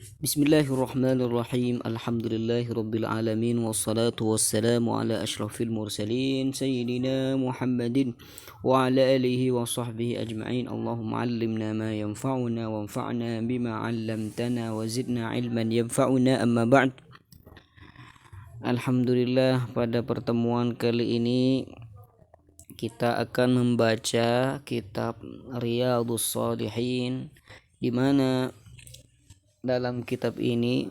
Bismillahirrahmanirrahim. Alhamdulillahirabbil alamin wassalatu wassalamu ala asyrafil mursalin sayyidina Muhammadin wa ala alihi wa sahbihi ajma'in. Allahumma 'allimna ma yanfa'una wanfa'na bima 'allamtana wa zidna 'ilman yanfa'una. Amma ba'd. Alhamdulillah, pada pertemuan kali ini kita akan membaca kitab Riyadhus Shalihin, di mana dalam kitab ini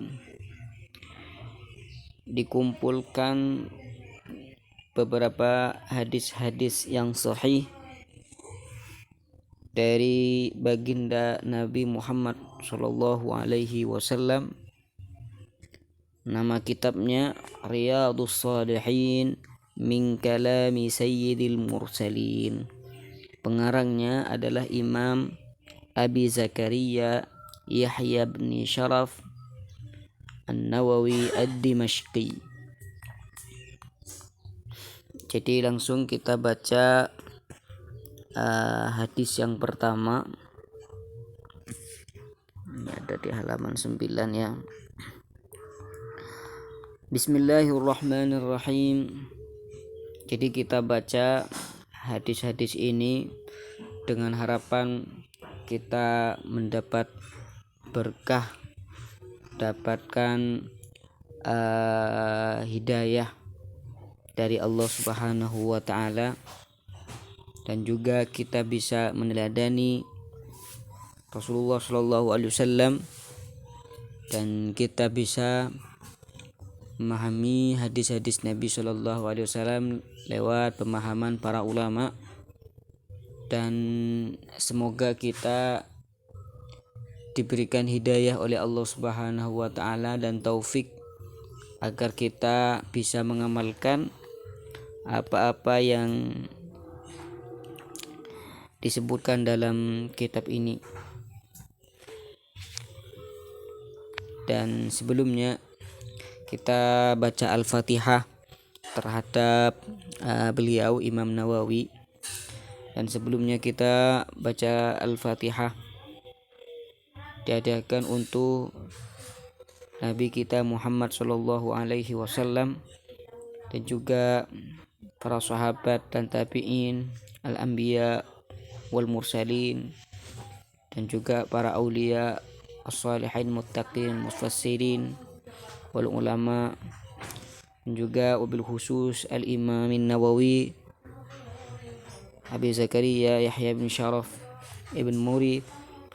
dikumpulkan beberapa hadis-hadis yang sahih dari baginda Nabi Muhammad sallallahu alaihi wasallam. Nama kitabnya Riyadhus Shalihin min kalami Sayyidil Mursalin. Pengarangnya adalah Imam Abi Zakaria Yahya bin Sharaf An-Nawawi Ad-Dimashqi. Jadi langsung kita baca hadis yang pertama. Ini ada di halaman 9 ya. Bismillahirrahmanirrahim. Jadi kita baca hadis-hadis ini dengan harapan kita mendapat berkah, dapatkan hidayah dari Allah Subhanahu wa taala, dan juga kita bisa meneladani Rasulullah sallallahu alaihi wasallam, dan kita bisa memahami hadis-hadis Nabi sallallahu alaihi wasallam lewat pemahaman para ulama, dan semoga kita diberikan hidayah oleh Allah Subhanahu wa taala dan taufik agar kita bisa mengamalkan apa-apa yang disebutkan dalam kitab ini. Dan sebelumnya kita baca Al-Fatihah terhadap beliau Imam Nawawi. Dan sebelumnya kita baca Al-Fatihah diadakan untuk Nabi kita Muhammad sallallahu alaihi wasallam, dan juga para sahabat dan tabi'in, al-anbiya wal mursalin, dan juga para aulia as-salihin muttaqin mufassirin wal ulama, dan juga wabil khusus al-Imam Nawawi Abi Zakaria Yahya bin Sharaf Ibn Muri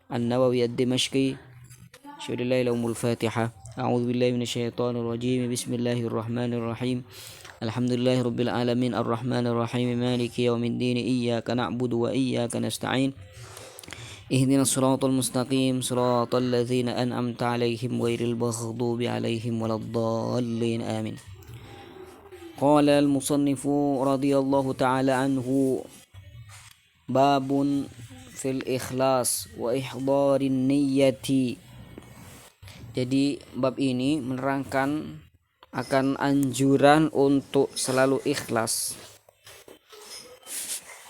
An-Nawawi Ad-Dimashqi. Syukurlah lahumul Fatihah. A'udzu billahi minasyaitonir rajim. Bismillahirrahmanirrahim. Alhamdulillahirabbil alamin arrahmanir rahim maliki yaumiddin iyyaka na'budu wa iyyaka nasta'in. Ihdinas siratal mustaqim siratal ladzina an'amta 'alaihim ghairil maghdubi 'alaihim waladdallin. Amin. Qala al-musannifu radhiyallahu ta'ala anhu, babun fil ikhlas wa ihdarin niyyati. Jadi bab ini menerangkan akan anjuran untuk selalu ikhlas.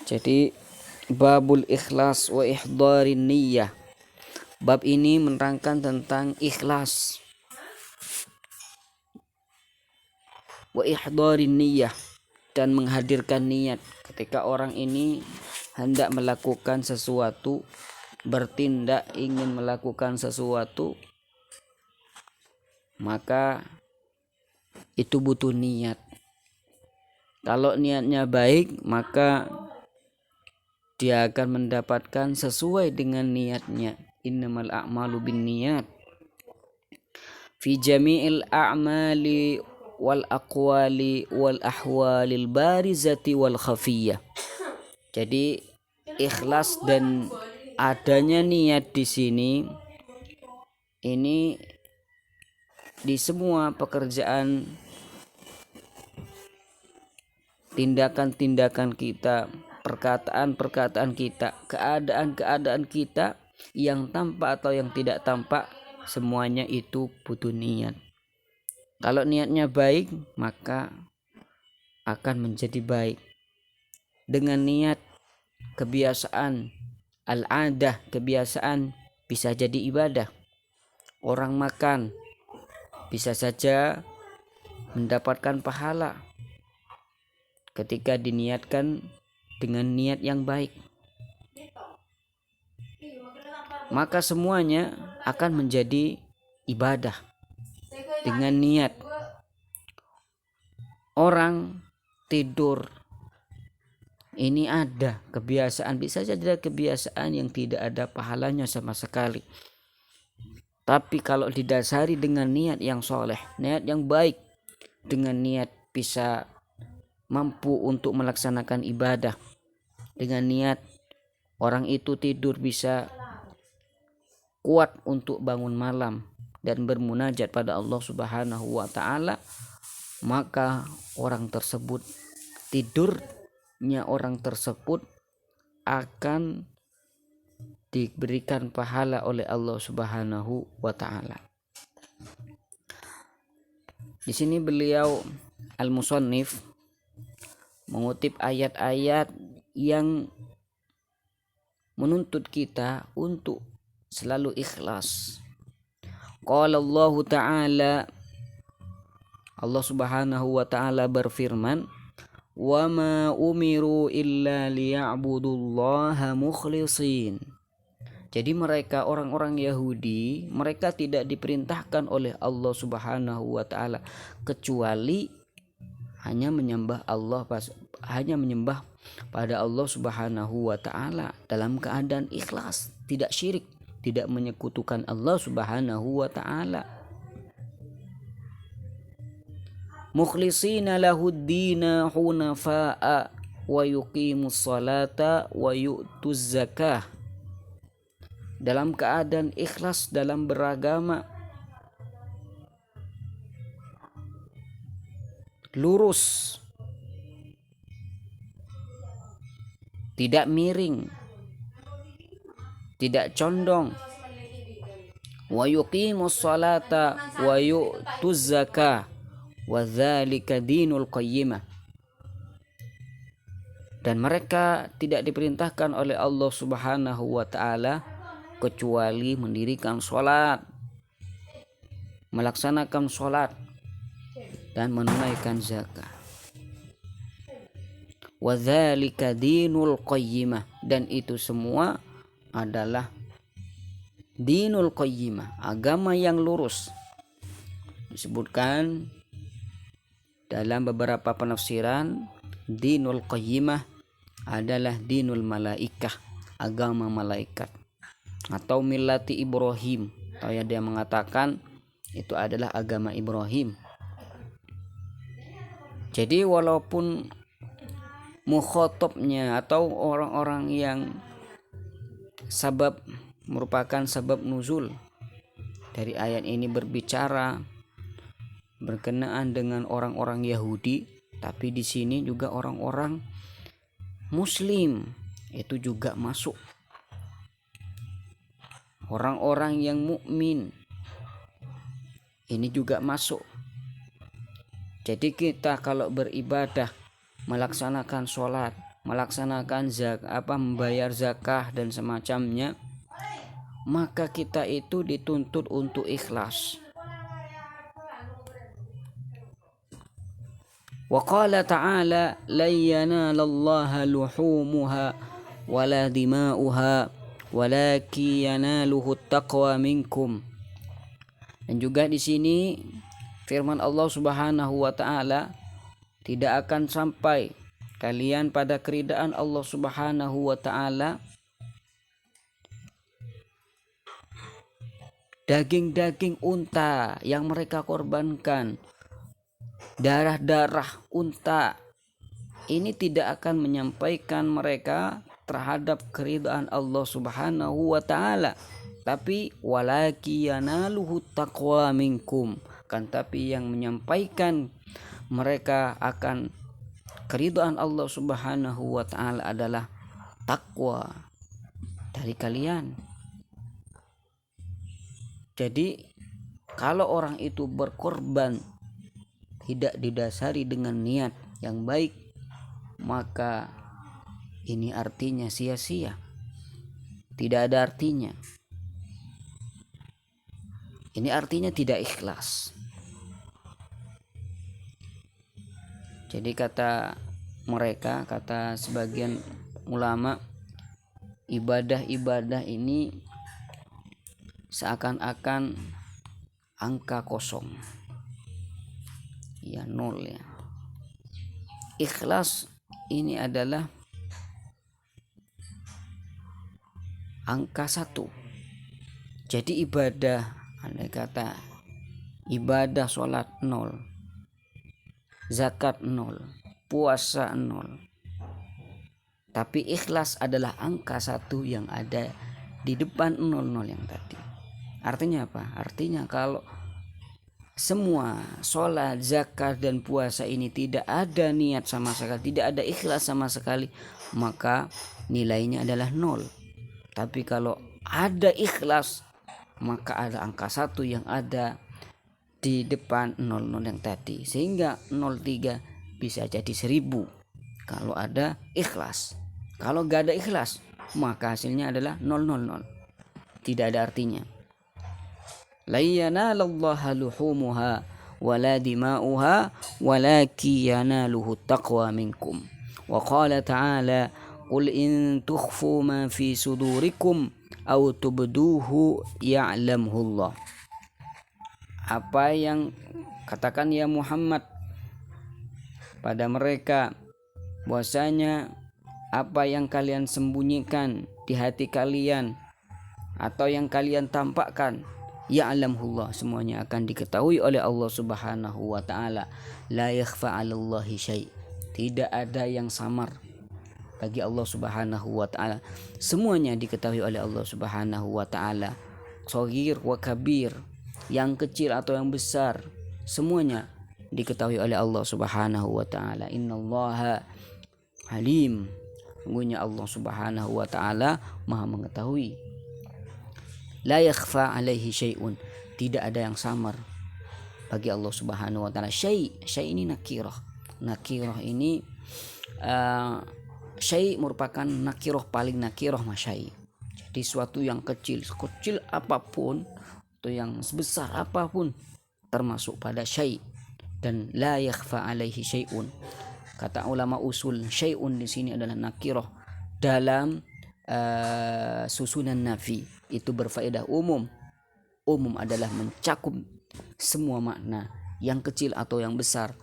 Jadi babul ikhlas wa ihdarin niyyah. Bab ini menerangkan tentang ikhlas wa ihdarin niyyah, dan menghadirkan niat ketika orang ini hendak melakukan sesuatu, bertindak ingin melakukan sesuatu, maka itu butuh niat. Kalau niatnya baik, maka dia akan mendapatkan sesuai dengan niatnya. Innamal a'malu binniyat fi jami'il a'mali wal aqwali wal ahwalil barizati wal khafiyah. Jadi ikhlas dan adanya niat di sini ini di semua pekerjaan, tindakan-tindakan kita, perkataan-perkataan kita, keadaan-keadaan kita yang tampak atau yang tidak tampak, semuanya itu butuh niat. Kalau niatnya baik, maka akan menjadi baik. Dengan niat, kebiasaan, al-adah, kebiasaan bisa jadi ibadah. orang makan bisa saja mendapatkan pahala ketika diniatkan dengan niat yang baik. Maka semuanya akan menjadi ibadah dengan niat. Orang tidur ini ada kebiasaan, bisa saja kebiasaan yang tidak ada pahalanya sama sekali. Tapi kalau didasari dengan niat yang soleh, niat yang baik, dengan niat bisa mampu untuk melaksanakan ibadah, dengan niat orang itu tidur bisa kuat untuk bangun malam dan bermunajat pada Allah Subhanahu wa taala, maka orang tersebut, tidurnya orang tersebut akan diberikan pahala oleh Allah Subhanahu wa taala. Di sini beliau al-musannif mengutip ayat-ayat yang menuntut kita untuk selalu ikhlas. Qala Allah Ta'ala, Allah Subhanahu wa taala berfirman, "Wa ma umiru illa liya'budullaha mukhlishin." Jadi mereka orang-orang Yahudi, mereka tidak diperintahkan oleh Allah Subhanahu wa taala kecuali hanya menyembah pada Allah Subhanahu wa taala dalam keadaan ikhlas, tidak syirik, tidak menyekutukan Allah Subhanahu wa taala. Mukhlishina lahuddina hunafa'a wa yuqimus salata wa yu'tuz zakah. Dalam keadaan ikhlas dalam beragama, lurus, tidak miring, tidak condong. Wa yuqimus salata wa yu'tuz zakah wa dzalika dinul qayyimah. Dan mereka tidak diperintahkan oleh Allah Subhanahu wa taala kecuali mendirikan salat, melaksanakan salat dan menunaikan zakat. Wa dzalika dinul qayyimah, dan itu semua adalah dinul qayyimah, agama yang lurus. Disebutkan dalam beberapa penafsiran, dinul qayyimah adalah dinul malaikah, agama malaikat, atau millati Ibrahim, atau yang dia mengatakan itu adalah agama Ibrahim. Jadi walaupun mukhatabnya atau orang-orang yang merupakan sabab nuzul dari ayat ini berbicara berkenaan dengan orang-orang Yahudi, tapi di sini juga orang-orang Muslim itu juga masuk. Orang-orang yang mukmin ini juga masuk. Jadi kita kalau beribadah, melaksanakan sholat, melaksanakan membayar zakah dan semacamnya, maka kita itu dituntut untuk ikhlas. Wa qala ta'ala lan yanalallaha luhumuha wala dima'uha walakin yanaluhu taqwa minkum. Dan juga di sini firman Allah Subhanahu wa taala, tidak akan sampai kalian pada keridaan Allah Subhanahu wa taala daging-daging unta yang mereka korbankan, darah-darah unta, ini tidak akan menyampaikan mereka terhadap keridaan Allah Subhanahu wa taala. Tapi walaki yanaluhu taqwa minkum, kan tapi yang menyampaikan mereka akan keridaan Allah Subhanahu wa taala adalah takwa dari kalian. Jadi kalau orang itu berkorban tidak didasari dengan niat yang baik, maka ini artinya sia-sia, tidak ada artinya. Ini artinya tidak ikhlas. Jadi kata sebagian ulama, ibadah ini seakan-akan angka kosong, ya nol ya. Ikhlas ini adalah angka 1. Jadi ibadah, andai kata ibadah sholat 0, zakat 0, puasa 0, tapi ikhlas adalah angka 1 yang ada di depan 00 yang tadi. Artinya apa? Artinya kalau semua sholat, zakat, dan puasa ini tidak ada niat sama sekali, tidak ada ikhlas sama sekali, maka nilainya adalah 0. Tapi kalau ada ikhlas, maka ada angka 1 yang ada di depan 00 yang tadi, sehingga 03 bisa jadi 1000 kalau ada ikhlas. Kalau gak ada ikhlas, maka hasilnya adalah 000, tidak ada artinya. La yanalallaha luhumuha wala dima'uha walaki yanaluhu taqwa minkum. Wa qala ta'ala qul in tukhfu ma fi sudurikum aw tubduhu ya'lamhullah. Apa yang katakan ya Muhammad pada mereka, bahwasanya apa yang kalian sembunyikan di hati kalian atau yang kalian tampakkan, ya'lamhullah, semuanya akan diketahui oleh Allah Subhanahu wa taala. La yakhfa 'alallahi syai', tidak ada yang samar bagi Allah Subhanahu wa taala. Semuanya diketahui oleh Allah Subhanahu wa taala. Shaghir wa kabir, yang kecil atau yang besar, semuanya diketahui oleh Allah Subhanahu wa taala. Innallaha alim, sungguhnya Allah Subhanahu wa taala Maha mengetahui. La yakhfa alaihi syai'un, tidak ada yang samar bagi Allah Subhanahu wa taala. Syai' ini nakirah. Nakirah ini syai' merupakan nakirah, paling nakirah masyai'. Jadi suatu yang kecil apapun atau yang sebesar apapun termasuk pada syai'. Dan la yakhfa alaihi syai'un, kata ulama usul, syai'un di sini adalah nakirah dalam susunan nafi, itu berfaedah umum. Umum adalah mencakup semua makna, yang kecil atau yang besar,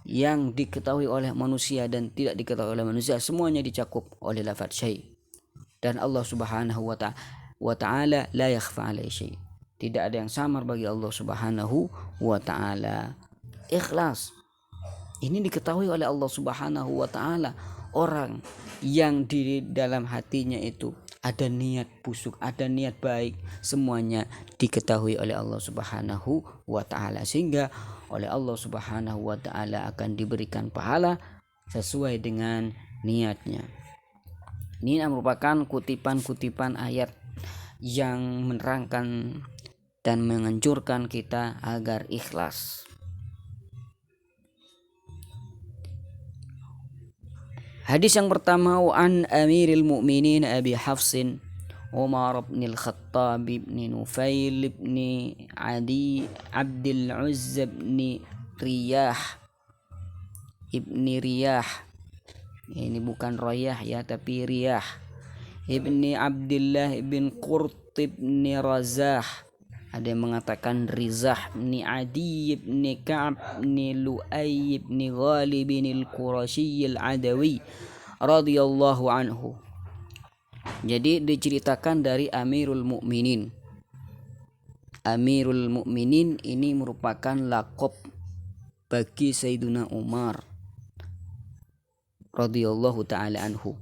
yang diketahui oleh manusia dan tidak diketahui oleh manusia, semuanya dicakup oleh lafaz syai'. Dan Allah Subhanahu wa taala la yakhfa alaihi syai', tidak ada yang samar bagi Allah Subhanahu wa taala. Ikhlas ini diketahui oleh Allah Subhanahu wa taala. Orang yang di dalam hatinya itu ada niat busuk, ada niat baik, semuanya diketahui oleh Allah Subhanahu wa taala, sehingga oleh Allah Subhanahu wa taala akan diberikan pahala sesuai dengan niatnya. Ini merupakan kutipan-kutipan ayat yang menerangkan dan menganjurkan kita agar ikhlas. Hadis yang pertama, an Amiril Mu'minin Abi Hafsin Umar bin Al-Khattab bin Nufail bin Adi Abdul Uzza bin Riyah ini bukan Rayah ya, tapi Riyah ibni Abdullah ibn Qurt ibn Razah, ada yang mengatakan Rizah, ibni Adi ibni Ka'ab ibni Lu'ay ibni Ghalib al-Qurashi al-Adawi radhiyallahu anhu. Jadi diceritakan dari Amirul Mukminin. Amirul Mukminin ini merupakan laqab bagi Sayyiduna Umar radhiyallahu taala anhu.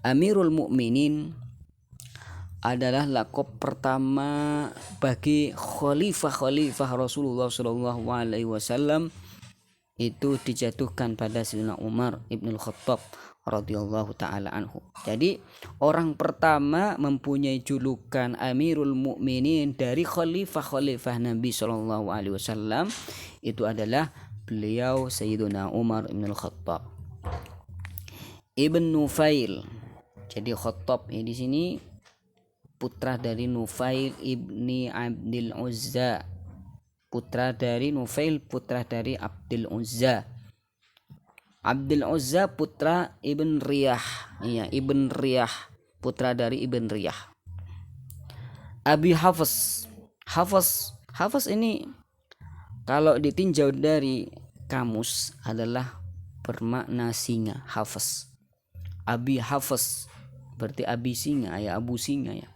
Amirul Mukminin adalah laqab pertama bagi khalifah Rasulullah sallallahu alaihi wasallam, itu dijatuhkan pada Sayyidina Umar ibnul Khattab radhiyallahu taala anhu. Jadi orang pertama mempunyai julukan Amirul Mukminin dari khalifah Nabi sallallahu alaihi wasallam itu adalah beliau Sayyidina Umar ibnul Khattab ibn Nufail. Jadi Khattab ini di sini putra dari Nufail ibni Abdul Uzza putra dari Nufail, putra dari Abdul Uzza. Abdul Uzza putra Ibn Riyah. Iya, Ibn Riyah, putra dari Ibn Riyah. Abi Hafs. Hafs ini kalau ditinjau dari kamus adalah bermakna singa. Hafs. Abi Hafs berarti Abi singa ya, Abu singa ya.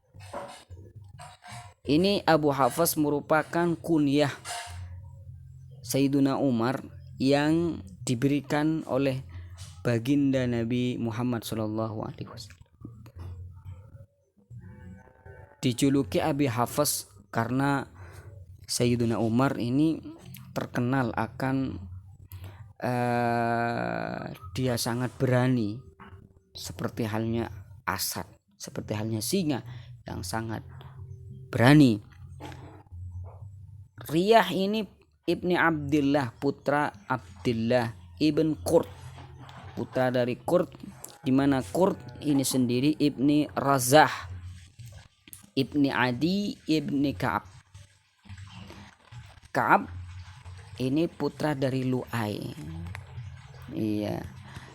Ini Abu Hafs merupakan kunyah Sayyiduna Umar yang diberikan oleh baginda Nabi Muhammad SAW. Dijuluki Abi Hafs karena Sayyiduna Umar ini terkenal akan dia sangat berani, seperti halnya Asad, seperti halnya singa yang sangat berani. Riyah ini Ibni Abdillah, putra Abdillah Ibn Qurt, putra dari Qurt, di mana Qurt ini sendiri Ibni Razah, Ibni Adi, Ibni Ka'ab. Ka'ab ini putra dari Lu'ai. Iya.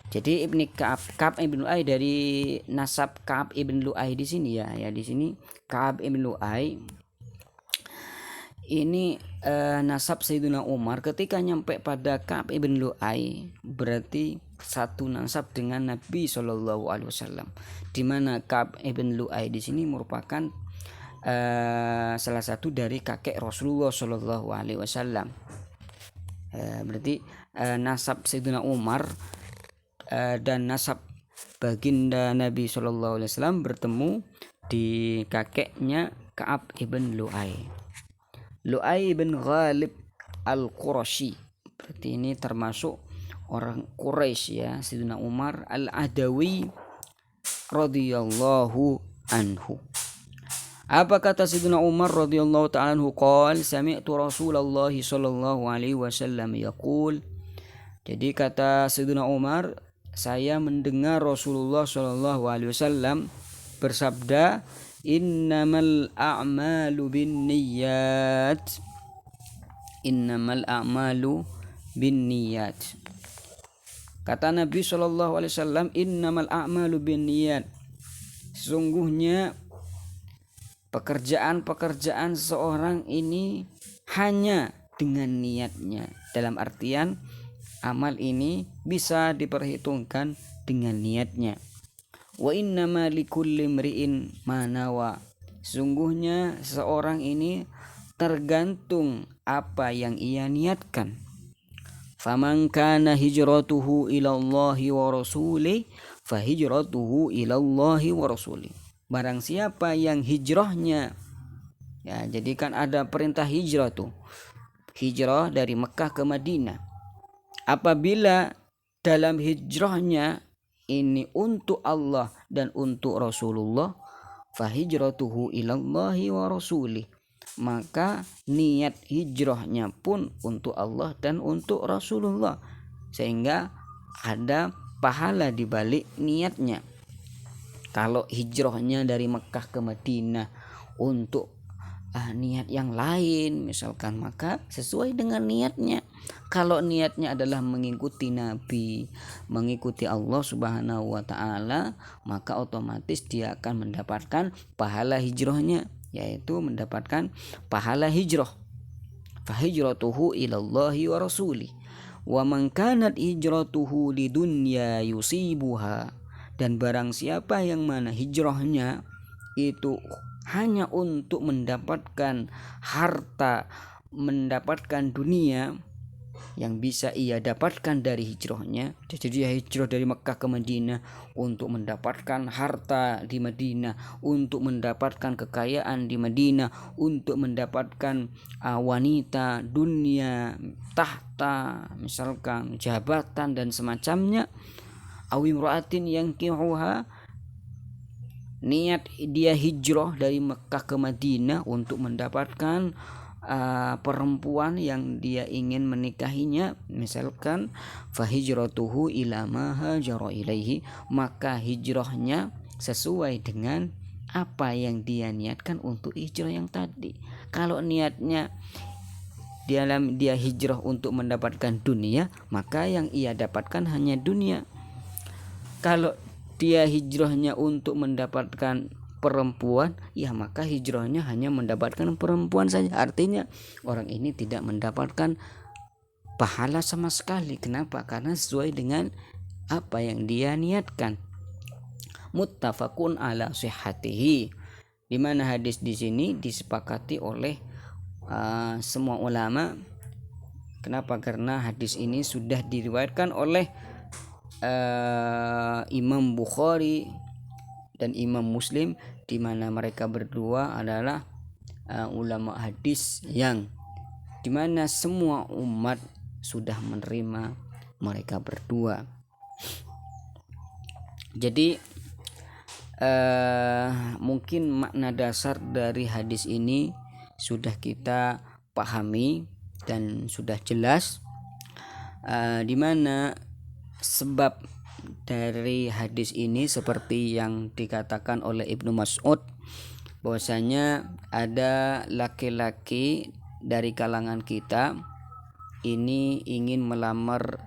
Jadi Ibni Ka'ab ibn Lu'ai dari nasab Ka'ab ibn Lu'ai di sini ya. Ya di sini Ka'ab ibn Lu'ai ini nasab Sayyidina Umar. Ketika nyampe pada Ka'ab ibn Lu'ai berarti satu nasab dengan Nabi SAW. Di mana Ka'ab ibn Lu'ai di sini merupakan salah satu dari kakek Rasulullah SAW. Berarti nasab Sayyidina Umar dan nasab baginda Nabi SAW bertemu di kakeknya Ka'ab ibn Lu'ai. Lu'ai ibn Ghalib al-Qurashi, berarti ini termasuk orang Quraisy ya, Sayyidina Umar al-Adawi radhiyallahu anhu. Apa kata Sayyidina Umar radhiyallahu ta'ala anhu? Qala sami'tu Rasulullah sallallahu alaihi wasallam yaqul. Jadi kata Sayyidina Umar, saya mendengar Rasulullah sallallahu alaihi wasallam bersabda, innamal a'malu binniyat. Innamal a'malu binniyat. Kata Nabi sallallahu alaihi wasallam, innamal a'malu binniyat. Sesungguhnya pekerjaan-pekerjaan seorang ini hanya dengan niatnya. Dalam artian amal ini bisa diperhitungkan dengan niatnya. Wa innama likulli imri'in ma nawa. Sungguhnya seorang ini tergantung apa yang ia niatkan. Faman kana hijratuhu ila Allahi wa rasulih fa hijratuhu ila Allahi wa rasulih. Barang siapa yang hijrahnya, ya jadi kan ada perintah hijrah tuh, hijrah dari Mekah ke Madinah. Apabila dalam hijrahnya ini untuk Allah dan untuk Rasulullah, fa hijratuhu ilallahi wa rasulih, maka niat hijrahnya pun untuk Allah dan untuk Rasulullah, sehingga ada pahala di balik niatnya. Kalau hijrahnya dari Mekah ke Madinah untuk niat yang lain misalkan, maka sesuai dengan niatnya. Kalau niatnya adalah mengikuti Nabi, mengikuti Allah Subhanahu wa ta'ala, maka otomatis dia akan mendapatkan pahala hijrahnya, yaitu mendapatkan pahala hijrah. Fa hijratuhu ilallahi wa rasulih. Wa man kanat hijratuhu lidunya yusibuha. Dan barang siapa yang mana hijrahnya itu hanya untuk mendapatkan harta, mendapatkan dunia yang bisa ia dapatkan dari hijrahnya. Jadi dia hijrah dari Mekah ke Madinah untuk mendapatkan harta di Madinah, untuk mendapatkan kekayaan di Madinah, untuk mendapatkan wanita, dunia, tahta, misalkan jabatan dan semacamnya. Awimra'atin yang kihuha, niat dia hijrah dari Mekah ke Madinah untuk mendapatkan perempuan yang dia ingin menikahinya, misalkan fa hijratuhu ila ma hajara ilaihi, maka hijrahnya sesuai dengan apa yang dia niatkan untuk hijrah yang tadi. Kalau niatnya dia hijrah untuk mendapatkan dunia, maka yang ia dapatkan hanya dunia. Kalau dia hijrahnya untuk mendapatkan perempuan, ya maka hijrahnya hanya mendapatkan perempuan saja. Artinya orang ini tidak mendapatkan pahala sama sekali. Kenapa? Karena sesuai dengan apa yang dia niatkan. Muttafaqun ala sihhatihi, di mana hadis di sini disepakati oleh semua ulama. Kenapa? Karena hadis ini sudah diriwayatkan oleh Imam Bukhari dan Imam Muslim, di mana mereka berdua adalah ulama hadis yang di mana semua umat sudah menerima mereka berdua. Jadi mungkin makna dasar dari hadis ini sudah kita pahami dan sudah jelas, di mana sebab dari hadis ini seperti yang dikatakan oleh Ibnu Mas'ud, bahwasanya ada laki-laki dari kalangan kita ini ingin melamar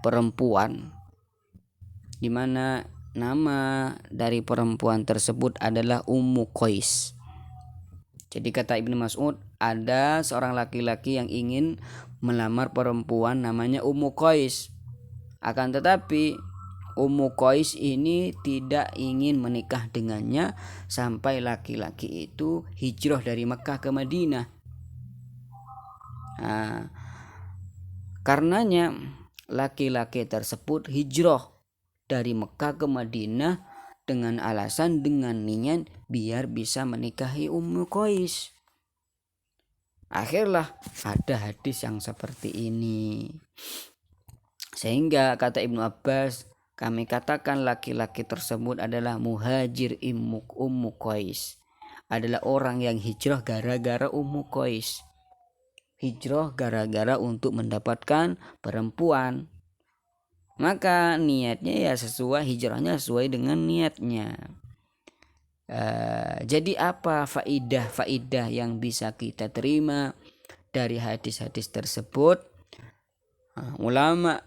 perempuan, di mana nama dari perempuan tersebut adalah Ummu Qais. Jadi kata Ibnu Mas'ud, ada seorang laki-laki yang ingin melamar perempuan namanya Ummu Qais. Akan tetapi Ummu Qais ini tidak ingin menikah dengannya sampai laki-laki itu hijrah dari Mekah ke Madinah. Karenanya laki-laki tersebut hijrah dari Mekah ke Madinah dengan alasan, dengan niat biar bisa menikahi Ummu Qais. Akhirlah ada hadis yang seperti ini. Sehingga kata Ibnu Abbas, kami katakan laki-laki tersebut adalah muhajir Ummu Qais, adalah orang yang hijrah gara-gara Ummu Qais. Hijrah gara-gara untuk mendapatkan perempuan. Maka niatnya ya sesuai, hijrahnya sesuai dengan niatnya. Jadi apa faidah yang bisa kita terima dari hadis-hadis tersebut? Ulama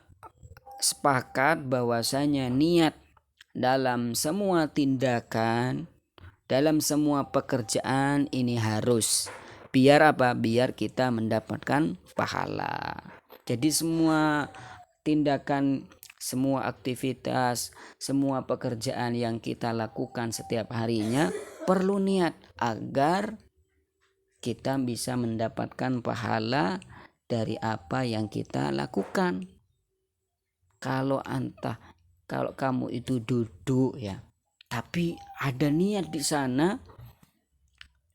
sepakat bahwasanya niat dalam semua tindakan, dalam semua pekerjaan ini harus. Biar apa? Biar kita mendapatkan pahala. Jadi semua tindakan, semua aktivitas, semua pekerjaan yang kita lakukan setiap harinya perlu niat agar kita bisa mendapatkan pahala dari apa yang kita lakukan. Kalau kamu itu duduk ya, tapi ada niat di sana,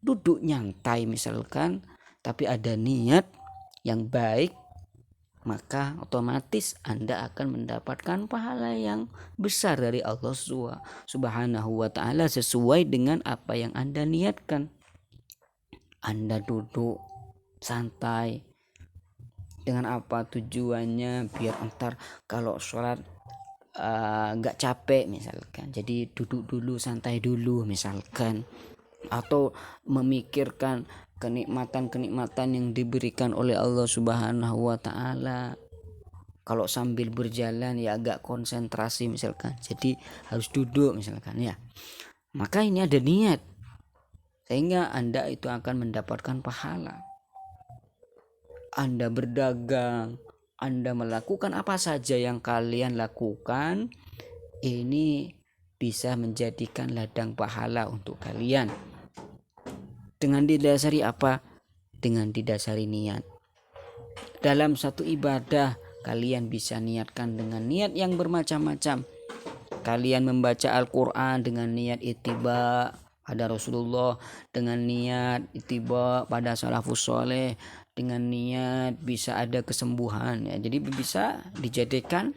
duduk nyantai misalkan, tapi ada niat yang baik, maka otomatis Anda akan mendapatkan pahala yang besar dari Allah Subhanahu wa ta'ala sesuai dengan apa yang Anda niatkan. Anda duduk santai dengan apa tujuannya? Biar entar kalau sholat gak capek misalkan, jadi duduk dulu, santai dulu misalkan, atau memikirkan kenikmatan-kenikmatan yang diberikan oleh Allah Subhanahu wa ta'ala. Kalau sambil berjalan ya agak konsentrasi misalkan, jadi harus duduk misalkan ya. Maka ini ada niat, sehingga Anda itu akan mendapatkan pahala. Anda berdagang, Anda melakukan apa saja yang kalian lakukan, ini bisa menjadikan ladang pahala untuk kalian. Dengan didasari apa? Dengan didasari niat. Dalam satu ibadah kalian bisa niatkan dengan niat yang bermacam-macam. Kalian membaca Al-Quran dengan niat ittiba pada Rasulullah, dengan niat ittiba pada salafus soleh, dengan niat bisa ada kesembuhan ya. Jadi bisa dijadikan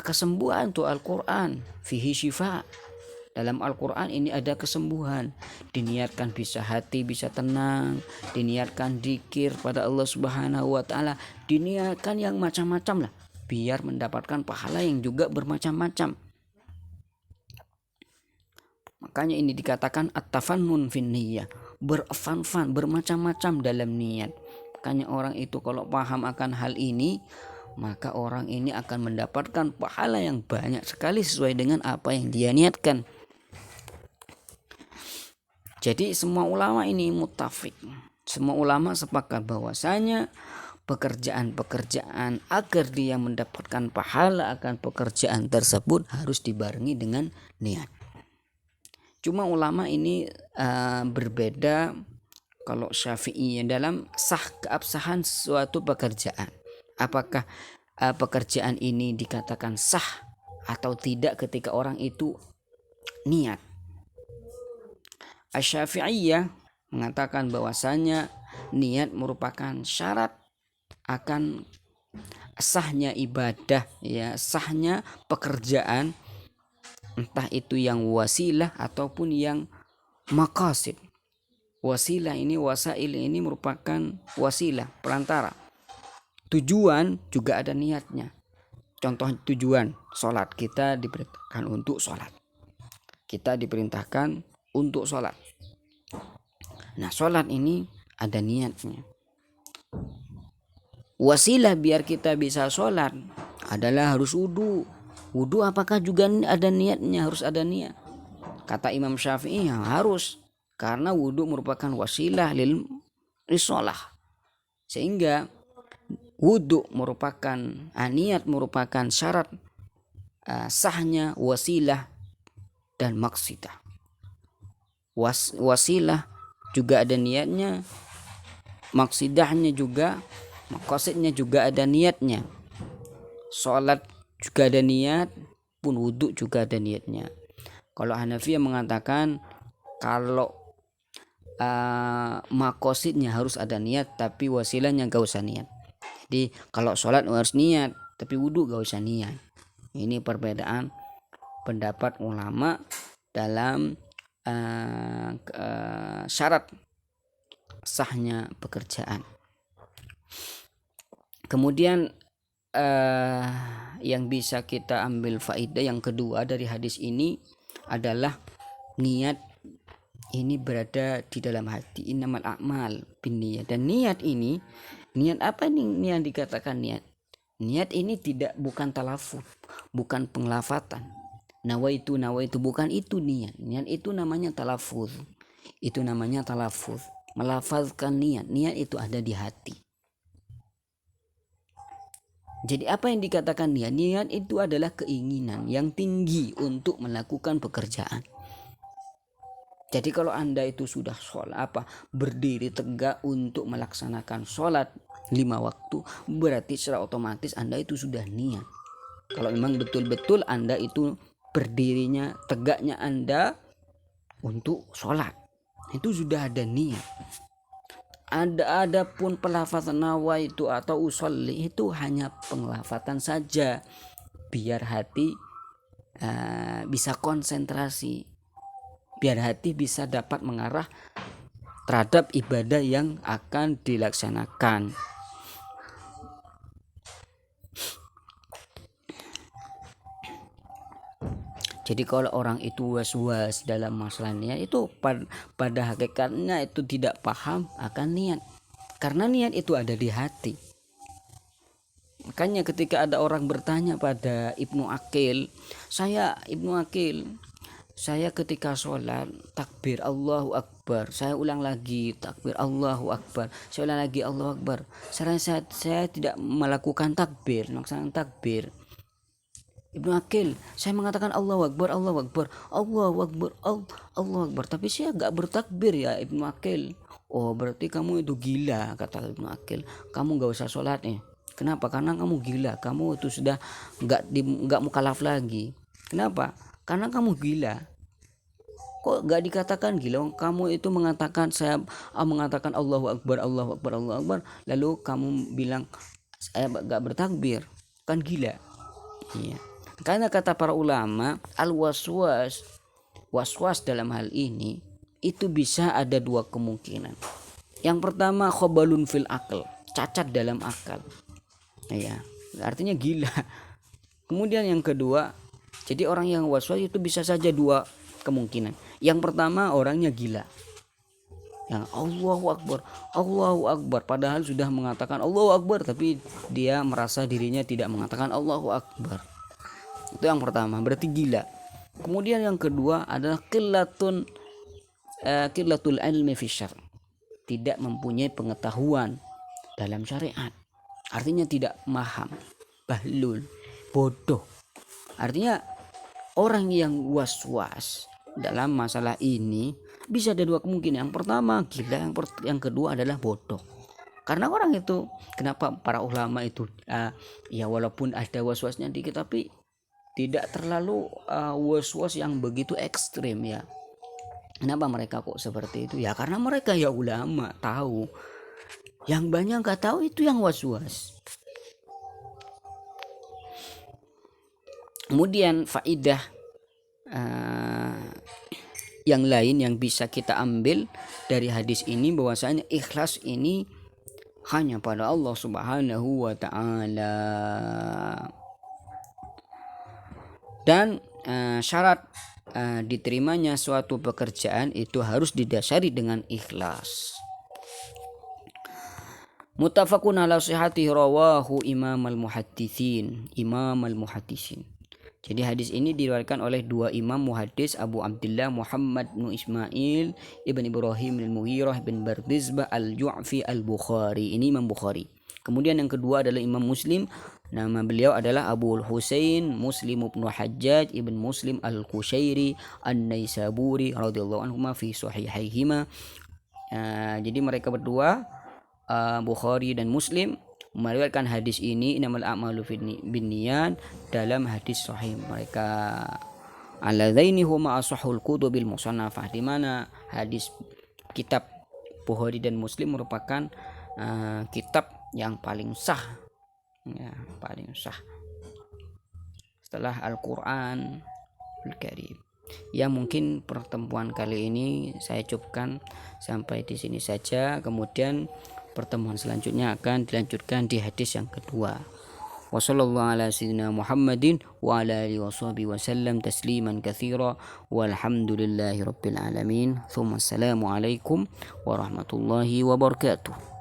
kesembuhan untuk Al-Quran. Fihi syifa. Dalam Al-Quran ini ada kesembuhan. Diniatkan bisa hati bisa tenang, diniatkan dzikir pada Allah Subhanahu wa ta'ala, diniatkan yang macam-macam lah, biar mendapatkan pahala yang juga bermacam-macam. Makanya ini dikatakan at-tafannun fin niyyah, berfan-fan, bermacam-macam dalam niat. Makanya orang itu kalau paham akan hal ini, maka orang ini akan mendapatkan pahala yang banyak sekali sesuai dengan apa yang dia niatkan. Jadi semua ulama ini muttafik. Semua ulama sepakat bahwasanya pekerjaan-pekerjaan agar dia mendapatkan pahala akan pekerjaan tersebut harus dibarengi dengan niat. Cuma ulama ini berbeda. Kalau Syafi'i dalam keabsahan suatu pekerjaan, apakah pekerjaan ini dikatakan sah atau tidak ketika orang itu niat. Asy-Syafi'iyah mengatakan bahwasanya niat merupakan syarat akan sahnya ibadah, ya, sahnya pekerjaan, entah itu yang wasilah ataupun yang maqasid. Wasilah ini, wasail ini merupakan wasilah, perantara. Tujuan juga ada niatnya. Contoh tujuan sholat, kita diperintahkan untuk sholat. Kita diperintahkan untuk sholat. Nah, sholat ini ada niatnya. Wasilah biar kita bisa sholat adalah harus wudu. Wudu apakah juga ada niatnya? Harus ada niat. Kata Imam Syafi'i harus, karena wudu merupakan wasilah lil sholah. Sehingga wudu merupakan niat merupakan syarat sahnya wasilah dan maksidah. Wasilah juga ada niatnya, maksidahnya juga, maqasidnya juga ada niatnya. Salat juga ada niat, pun wudu juga ada niatnya. Kalau Hanafiyah mengatakan kalau maqasidnya harus ada niat, tapi wasilahnya gak usah niat. Jadi kalau sholat harus niat, tapi wudu gak usah niat. Ini perbedaan pendapat ulama dalam syarat sahnya pekerjaan. Kemudian yang bisa kita ambil faedah yang kedua dari hadis ini adalah niat ini berada di dalam hati. Innamal a'mal binniyat. Dan niat ini, niat apa nih yang dikatakan niat? Niat ini bukan talafuz, bukan penglafatan. Nawaitu bukan itu niat. Niat itu namanya talafuz. Itu namanya talafuz. Melafazkan niat. Niat itu ada di hati. Jadi apa yang dikatakan niat? Niat itu adalah keinginan yang tinggi untuk melakukan pekerjaan. Jadi kalau Anda itu sudah berdiri tegak untuk melaksanakan sholat 5 waktu, berarti secara otomatis Anda itu sudah niat. Kalau memang betul-betul Anda itu berdirinya tegaknya Anda untuk sholat, itu sudah ada niat. Ada pun pelafazan nawaitu atau usolli itu hanya penglafatan saja, biar hati bisa konsentrasi, biar hati bisa dapat mengarah terhadap ibadah yang akan dilaksanakan. Jadi kalau orang itu was-was dalam masalah niat, itu pada hakikatnya itu tidak paham akan niat, karena niat itu ada di hati. Makanya ketika ada orang bertanya pada Ibnu Aqil, saya ketika sholat takbir Allahu Akbar, saya ulang lagi takbir Allahu Akbar, saya ulang lagi Allahu Akbar, saya tidak melakukan takbir, melaksanakan takbir. Ibnu Aqil, saya mengatakan Allahu Akbar, Allahu Akbar, Allahu Akbar, Allahu Akbar, tapi saya gak bertakbir ya Ibnu Aqil. Oh, berarti kamu itu gila, kata Ibnu Aqil. Kamu gak usah sholat nih. Kenapa? Karena kamu gila. Kamu itu sudah gak mukallaf lagi. Kenapa? Karena kamu gila. Kok gak dikatakan gila? Kamu itu mengatakan, saya mengatakan Allahu Akbar, Allahu Akbar, Allahu Akbar, lalu kamu bilang saya gak bertakbir, kan gila. Iya. Karena kata para ulama, waswas dalam hal ini itu bisa ada 2 kemungkinan. Yang pertama, khobalun fil akal, cacat dalam akal. Ya, artinya gila. Kemudian yang kedua, jadi orang yang waswas itu bisa saja 2 kemungkinan. Yang pertama, orangnya gila. yang Allahu Akbar, padahal sudah mengatakan Allahu Akbar tapi dia merasa dirinya tidak mengatakan Allahu Akbar. Itu yang pertama, berarti gila. Kemudian yang kedua adalah qillatul ilmi fi syar', tidak mempunyai pengetahuan dalam syariat. Artinya tidak paham, bahlul, bodoh. Artinya orang yang was-was dalam masalah ini bisa ada dua kemungkinan. Yang pertama gila, yang kedua adalah bodoh. Karena orang itu, kenapa para ulama itu ya walaupun ada was-wasnya dikit tapi tidak terlalu was-was yang begitu ekstrim ya. Kenapa mereka kok seperti itu? Ya karena mereka ya ulama, tahu. Yang banyak nggak tahu, itu yang was-was. Kemudian faidah yang lain yang bisa kita ambil dari hadis ini, bahwasanya ikhlas ini hanya pada Allah Subhanahu wa taala. Dan syarat diterimanya suatu pekerjaan itu harus didasari dengan ikhlas. Muttafaqun ala sihhatihi, rawahu Imam al-Muhadditsin. Jadi hadis ini diriwayatkan oleh dua imam muhaddis, Abu Abdullah Muhammad bin Ismail ibn Ibrahim al-Mughirah bin Bardizbah al-Ju'fi al-Bukhari. Ini Imam Bukhari. Kemudian yang kedua adalah Imam Muslim. Nama beliau adalah Abu Husain Muslim ibn Hajjaj ibn Muslim al-Qushairi an-Naisaburi radhiyallahu anhuma fi sahihaihima. Jadi mereka berdua, Bukhari dan Muslim, meriwayatkan hadis ini, innamal a'malu binniyat, dalam hadis sahih mereka. Alladzaini huma ashahul kutubil musannafah, di mana hadis kitab Bukhari dan Muslim merupakan kitab yang paling sah, ya, paling sah setelah Al-Qur'an Al-Karim. Ya, mungkin pertemuan kali ini saya cukupkan sampai di sini saja. Kemudian pertemuan selanjutnya akan dilanjutkan di hadis yang kedua. Wassallallahu ala sayyidina Muhammadin wa ala alihi washabihi wasallam tasliman katsira walhamdulillahi rabbil alamin. Assalamu alaikum warahmatullahi wabarakatuh.